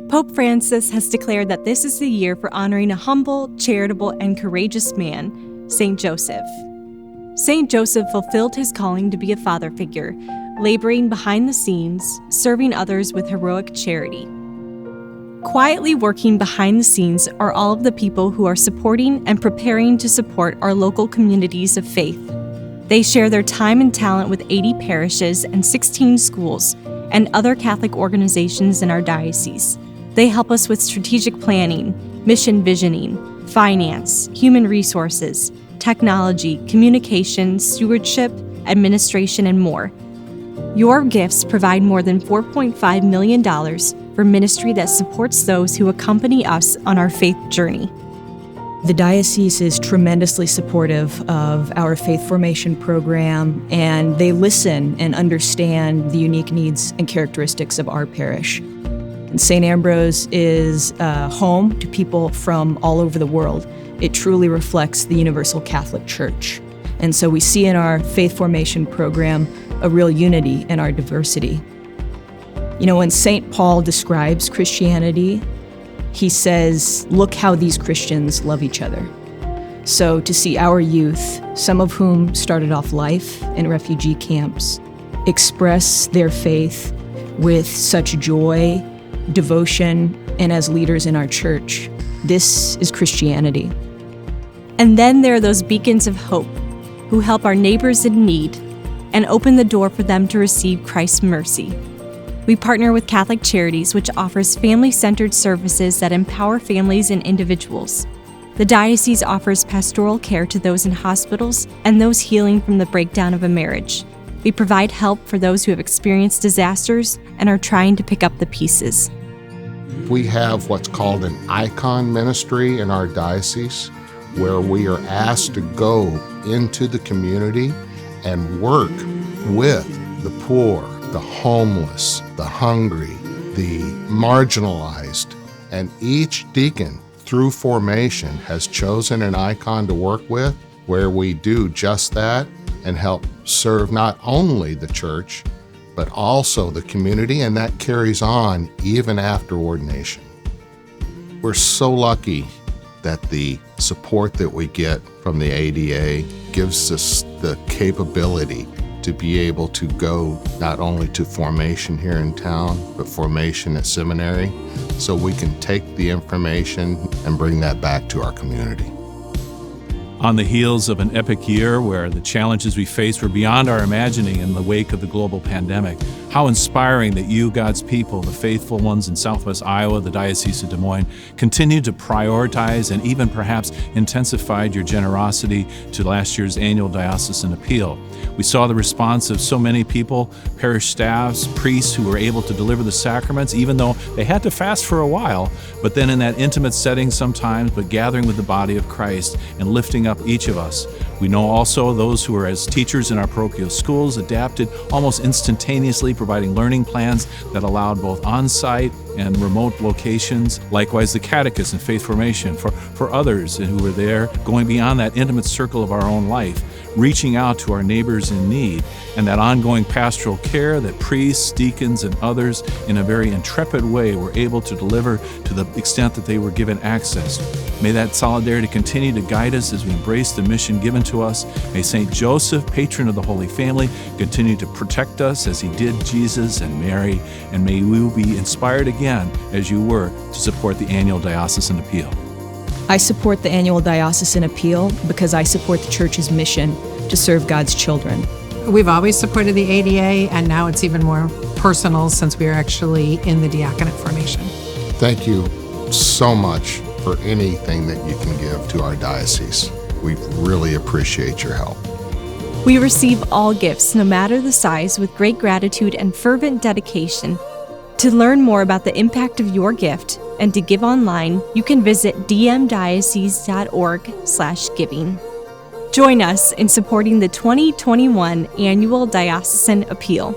Pope Francis has declared that this is the year for honoring a humble, charitable, and courageous man, Saint Joseph. Saint Joseph fulfilled his calling to be a father figure, laboring behind the scenes, serving others with heroic charity. Quietly working behind the scenes are all of the people who are supporting and preparing to support our local communities of faith. They share their time and talent with 80 parishes and 16 schools and other Catholic organizations in our diocese. They help us with strategic planning, mission visioning, finance, human resources, technology, communication, stewardship, administration, and more. Your gifts provide more than $4.5 million for ministry that supports those who accompany us on our faith journey. The diocese is tremendously supportive of our faith formation program, and they listen and understand the unique needs and characteristics of our parish. And St. Ambrose is home to people from all over the world. It truly reflects the Universal Catholic Church. And so we see in our faith formation program a real unity in our diversity. You know, when St. Paul describes Christianity, he says, look how these Christians love each other. So to see our youth, some of whom started off life in refugee camps, express their faith with such joy, devotion, and as leaders in our church, this is Christianity. And then there are those beacons of hope who help our neighbors in need and open the door for them to receive Christ's mercy. We partner with Catholic Charities, which offers family-centered services that empower families and individuals. The diocese offers pastoral care to those in hospitals and those healing from the breakdown of a marriage. We provide help for those who have experienced disasters and are trying to pick up the pieces. We have what's called an icon ministry in our diocese, where we are asked to go into the community and work with the poor, the homeless, the hungry, the marginalized. And each deacon, through formation, has chosen an icon to work with where we do just that and help serve not only the church, but also the community, and that carries on even after ordination. We're so lucky that the support that we get from the ADA gives us the capability to be able to go not only to formation here in town, but formation at seminary, so we can take the information and bring that back to our community. On the heels of an epic year where the challenges we faced were beyond our imagining in the wake of the global pandemic, how inspiring that you, God's people, the faithful ones in Southwest Iowa, the Diocese of Des Moines, continue to prioritize and even perhaps intensified your generosity to last year's annual diocesan appeal. We saw the response of so many people, parish staffs, priests who were able to deliver the sacraments, even though they had to fast for a while, but then in that intimate setting sometimes, but gathering with the body of Christ and lifting up each of us. We know also those who are as teachers in our parochial schools adapted almost instantaneously, providing learning plans that allowed both on-site and remote locations. Likewise, the catechist and faith formation for others who were there, going beyond that intimate circle of our own life, reaching out to our neighbors in need, and that ongoing pastoral care that priests, deacons, and others in a very intrepid way were able to deliver to the extent that they were given access. May that solidarity continue to guide us as we embrace the mission given to us. May St. Joseph, patron of the Holy Family, continue to protect us as he did Jesus and Mary, and may we be inspired again, as you were, to support the annual diocesan appeal. I support the annual diocesan appeal because I support the Church's mission to serve God's children. We've always supported the ADA, and now it's even more personal since we are actually in the diaconate formation. Thank you so much for anything that you can give to our diocese. We really appreciate your help. We receive all gifts, no matter the size, with great gratitude and fervent dedication. To learn more about the impact of your gift and to give online, you can visit dmdiocese.org/giving. Join us in supporting the 2021 Annual Diocesan Appeal.